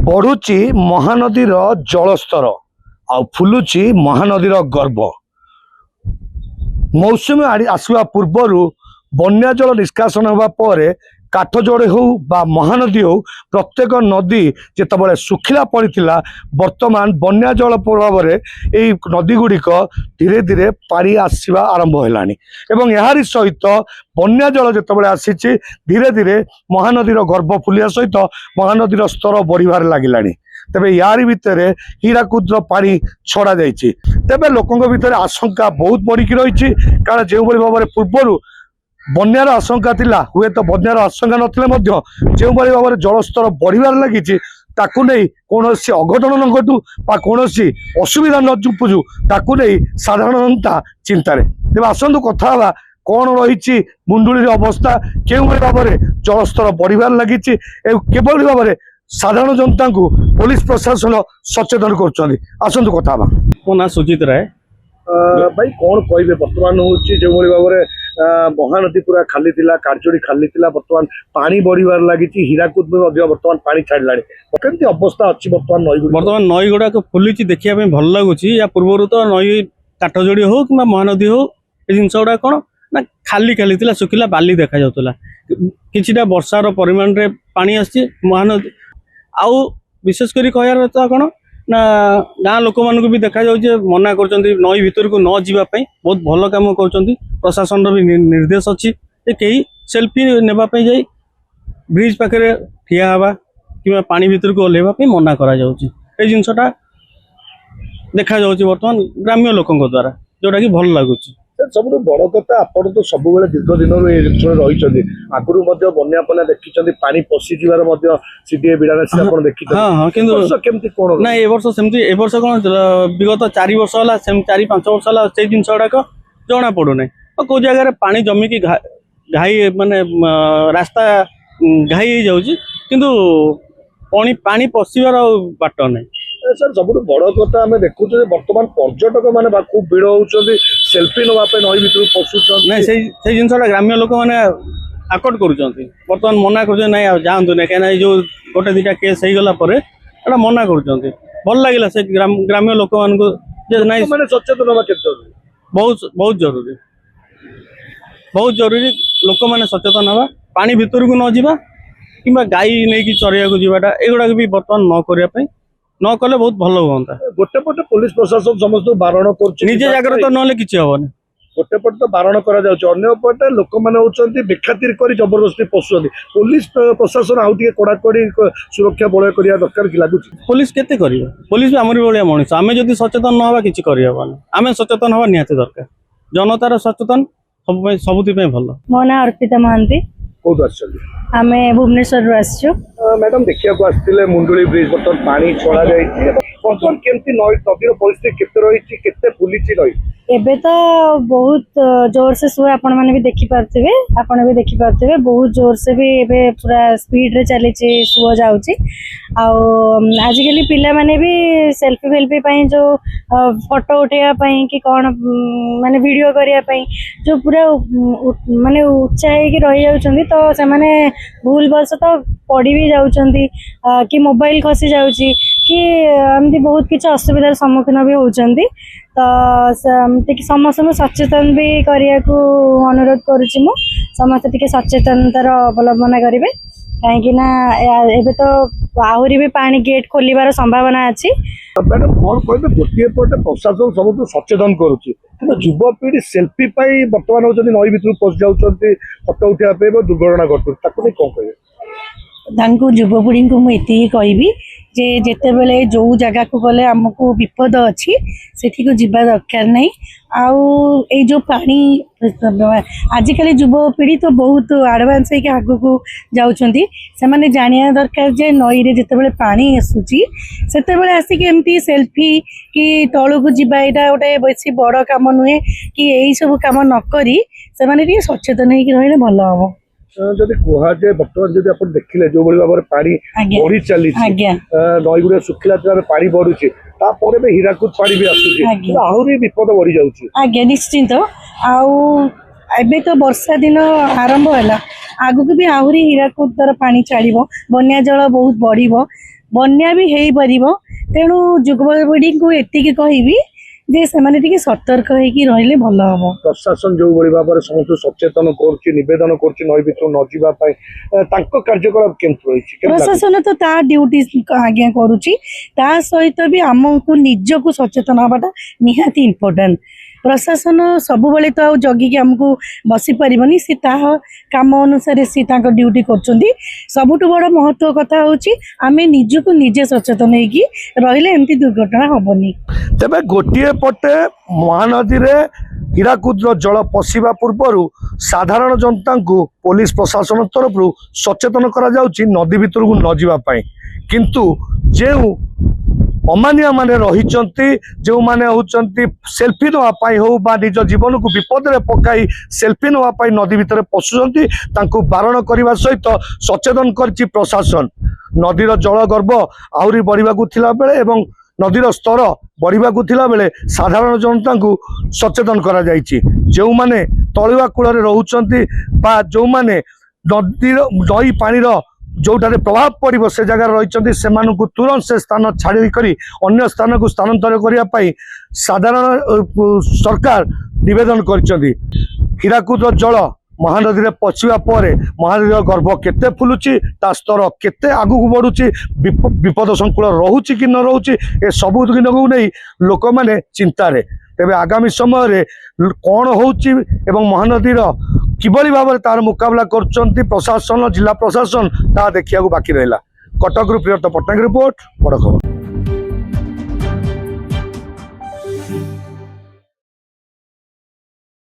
बढ़ुची महानदीर जलस्तर आ फुलुची महानदीर गर्भ। मौसुमी आसवा पूर्वर बन्या जल निष्कासन होगा पर काठजोड़े हो बा महानदी हो प्रत्येक नदी जितेबाला सुखिला पड़ा बर्तमान बन्या जल प्रभाव में नदी गुड़िक धीरे धीरे पानी आसवा आरंभ है यार सहित बन्या जल जितेबाला आसी धीरे धीरे महानदीर गर्भ फुलिया सहित महानदीर स्तर बढ़िबार लगिलानी। तेबे यार भितर हीराकुदर पानी छड़ा जाइए तेबे लोकों भितर आशंका बहुत बढ़िकी रही कारण जो भाव में पूर्वर बन्यार आशंका थिला हुए तो बन्यार आशंका नथिले जो भाव में जलस्तर बढ़िबार लगी ताकू नहीं कौन अघटन न घटू कौन असुविधा न जुपुजु ताकू नहीं साधारण जनता चिंतार। तेज आसतु कथा कौन रही मुंडुली अवस्था के भाव में जलस्तर बढ़िबार लगी केवल भाव में साधारण जनता को पुलिस प्रशासन सचेतन कर कथा मो ना सुजित राय। भाई कौन कहे बर्तमान हूँ जो भाव में महानदी पूरा खाली थिला कारजोड़ी खाली थिला बर्तमान पानी बढ़िबार लगी हीराकुद में बर्तमान पानी छाड़ा केमती अवस्था अच्छी बर्तमान नई गुड़ा फुली देखा भल लगुच या पूर्व तो नई काठजोड़ी हो कि महानदी हो जिनस गुड़ा कौन ना खाली खाली थिला सुखिला बाली देखा जाउतला किछिटा वर्षार परिमाण रे पानी आसी महानदी आउ विशेषकर कहर कौन ना गाँ लोक मान भी देखा जाए मना कर नई भितर को न जावाई बहुत भल कम कर प्रशासन भी निर्देश अच्छी कहीं सेल्फी नेबाई जाई ब्रिज पाखे ठिया हवा कि पानी भितर को ओल्लैवाई मना करा जिनसटा देखा बर्तमान ग्राम्य लोकों द्वारा जोटा कि भल लगुच। सब बड़ कथा आपण तो सब दीर्घ दिन रही आगुरी बन्या पना देखी पानी पशिजार सीडीए बिड़ासी देखी कौन ना ए वर्ष सेमती ए वर्ष कौन विगत 4 वर्ष है 4-5 वर्ष है से जिन गुड़ाक जना पड़ूना कौ जगार पानी जमिकी घाई माने रास्ता घाई हो पानी पशिबार बाट ना सर सब बड़ कथा आम देखु बर्तमान पर्यटक मैंने खूब भिड़ होती सेल्फी नापी नई भर पशुन ना से जिनसा ग्राम्य लोक मैंने आकट कर मना कर जातु ना कहीं जो गोटे 2टा केस हो गला मना कर भल लगे से ग्राम्य लोक मान सचेतन बहुत बहुत जरूरी लोक मैंने सचेतन हवा पानी भितर को न जावा कि गाई नहीं चरैया को जावाटा एगुड़ा भी बर्तमान न करने न कले बहुत भल हाँ गोटे पटे पुलिस प्रशासन समस्त बारण कर जागर तो ना कि हेनी गोटे पटे तो बारण करपटे लोक मैंने बेखातिर कर जबरदस्ती पशुंट पुलिस प्रशासन आउ कड़ाकड़ी सुरक्षा बलय करने दरकार कि लगुच पुलिस केते करियो पुलिस भी आमरी भाया मनीष आम जब सचेतन न हवा किसी करवानी आम सचेतन हवा निहाती दरकार जनतार सचेतन सबुति भल। मो ना अर्पिता महांती कौन आस आम भुवनेश्वर आसचु मैडम देखा आसते मुंडुली ब्रिज बर्तमान पानी छड़ा जाए बर्तमान केमती नदीर परिस्थिति केते रही केते फुली रही एबे तो बहुत जोर से सुए आपण माने भी देखि पारथिबे आपण भी देखि पारथिबे बहुत जोर से भी एबे पूरा स्पीड रे चली छि सुओ जाउछि आ आजिकली पिला माने भी सेल्फी पई जो फोटो उठेया पई कि कोन माने वीडियो करिया पई जो पूरा माने उत्साही कि रहि जाउछंदी तो से माने भूल बस तो पड़ी भी जाउछंदी कि मोबाइल खसी जाउछि कि एमती बहुत किछ असुविधार सम्मुखीन भी होउछंदी तो समस्त सचेतन भी करने को अनुरोध करुच्ची मु समस्त टिके सचेतनतार अवलंबन करेंगे कहीं तो आहरी भी पानी गेट खोलिबार संभावना अच्छी। मैडम कौन कहते गोटे पटे प्रशासन सब सचेतन करुच्ची युवपीढ़ी सेल्फी बर्तमान होती नई भितर पशि जाऊँच फटो उठाई दुर्घटना घटू कौन कहे युवपीढ़ी को मुझे कहबी जे जेते बेले जो जगह को गले आमको विपद अच्छी सेठी को जीवा दरकार नहीं आउ ए जो पानी आजिकल युवपीढ़ी तो बहुत एडवांस है आगु को जाउछंती से माने जानिया दरकार जे नई रे जेते बेले पानी आसुची सेते बेले आसी के एमती सेल्फी कि तळु को जीवा एटा गोटे बेसी बड़ काम नुहे कि एई सब काम न करी से माने टिके सचेतन है कि रहले भल हबो। जदि कहुए बर्तमान जब आप देखिले जो भाव में पानी बढ़ी चली नई गुड़ा सुखिला पानी बढ़ुची हीराकुद पानी भी आसूची आहरी विपद बढ़ी जाऊँगी निश्चिंत आउ तो वर्षा दिन आरंभ है आगु भी आहरी हीराकुद पानी छाड़ बन्या जल बहुत बढ़ ବନ୍ୟା ବି ହେଇପାରିବ। ତେଣୁ ଯୁବପିଢ଼ିଙ୍କୁ ଏତିକି କହିବି ଯେ ସେମାନେ ଟିକେ ସତର୍କ ହେଇକି ରହିଲେ ଭଲ ହବ। ପ୍ରଶାସନ ଯୋଉଭଳି ଭାବରେ ସମସ୍ତଙ୍କୁ ସଚେତନ କରୁଛି, ନିବେଦନ କରୁଛି ନଈ ଭିତରୁ ନ ଯିବା ପାଇଁ, ତାଙ୍କ କାର୍ଯ୍ୟକଳାପ କେମିତି ରହିଛି? କେମିତି ଲାଗୁଛି? ପ୍ରଶାସନ ତ ତା ଡ୍ୟୁଟି ଆଜ୍ଞା କରୁଛି, ତା ସହିତ ବି ଆମକୁ ନିଜକୁ ସଚେତନ ହବାଟା ନିହାତି ଇମ୍ପୋର୍ଟାଣ୍ଟ। ପ୍ରଶାସନ ସବୁବେଳେ ତ ଆଉ ଜଗିକି ଆମକୁ ବସି ପାରିବନି, ସେ ତାହା କାମ ଅନୁସାରେ ସେ ତାଙ୍କ ଡ୍ୟୁଟି କରୁଛନ୍ତି। ସବୁଠୁ ବଡ଼ ମହତ୍ତ୍ୱ କଥା ହେଉଛି ଆମେ ନିଜକୁ ନିଜେ ସଚେତନ ହେଇକି ରହିଲେ ଏମିତି ଦୁର୍ଘଟଣା ହବନି। ତେବେ ଗୋଟିଏ ପଟେ ମହାନଦୀରେ ହୀରାକୁଦର ଜଳ ପଶିବା ପୂର୍ବରୁ ସାଧାରଣ ଜନତାଙ୍କୁ ପୋଲିସ ପ୍ରଶାସନ ତରଫରୁ ସଚେତନ କରାଯାଉଛି ନଦୀ ଭିତରକୁ ନ ଯିବା ପାଇଁ, କିନ୍ତୁ ଯେଉଁ ଅମାନିଆ ମାନେ ରହିଛନ୍ତି, ଯେଉଁମାନେ ହେଉଛନ୍ତି ସେଲ୍ଫି ନେବା ପାଇଁ ହଉ ବା ନିଜ ଜୀବନକୁ ବିପଦରେ ପକାଇ ସେଲ୍ଫି ନେବା ପାଇଁ ନଦୀ ଭିତରେ ପଶୁଛନ୍ତି, ତାଙ୍କୁ ବାରଣ କରିବା ସହିତ ସଚେତନ କରିଛି ପ୍ରଶାସନ। ନଦୀର ଜଳ ଗର୍ଭ ଆହୁରି ବଢ଼ିବାକୁ ଥିଲା ବେଳେ ଏବଂ ନଦୀର ସ୍ତର ବଢ଼ିବାକୁ ଥିଲା ବେଳେ ସାଧାରଣ ଜନତାଙ୍କୁ ସଚେତନ କରାଯାଇଛି। ଯେଉଁମାନେ ତଳିବା କୂଳରେ ରହୁଛନ୍ତି ବା ଯେଉଁମାନେ ନଈ ପାଣିର ଯୋଉଠାରେ ପ୍ରଭାବ ପଡ଼ିବ ସେ ଜାଗାରେ ରହିଛନ୍ତି, ସେମାନଙ୍କୁ ତୁରନ୍ତ ସେ ସ୍ଥାନ ଛାଡ଼ିକରି ଅନ୍ୟ ସ୍ଥାନକୁ ସ୍ଥାନାନ୍ତର କରିବା ପାଇଁ ସାଧାରଣ ସରକାର ନିବେଦନ କରିଛନ୍ତି। ହୀରାକୁଦର ଜଳ ମହାନଦୀରେ ପଶିବା ପରେ ମହାନଦୀର ଗର୍ଭ କେତେ ଫୁଲୁଛି, ତା ସ୍ତର କେତେ ଆଗକୁ ବଢ଼ୁଛି, ବିପଦ ସଂକୁଳ ରହୁଛି କି ନ ରହୁଛି, ଏ ସବୁ ଦିନକୁ ନେଇ ଲୋକମାନେ ଚିନ୍ତାରେ। ତେବେ ଆଗାମୀ ସମୟରେ କ'ଣ ହେଉଛି ଏବଂ ମହାନଦୀର କିଭଳି ଭାବରେ ତାର ମୁକାବିଲା କରୁଛନ୍ତି ପ୍ରଶାସନ, ଜିଲ୍ଲା ପ୍ରଶାସନ, ତାହା ଦେଖିବାକୁ ବାକି ରହିଲା। କଟକରୁ ପ୍ରିୟତ ପଟ୍ଟନାୟକ ରିପୋର୍ଟ, ବଡ଼ ଖବର।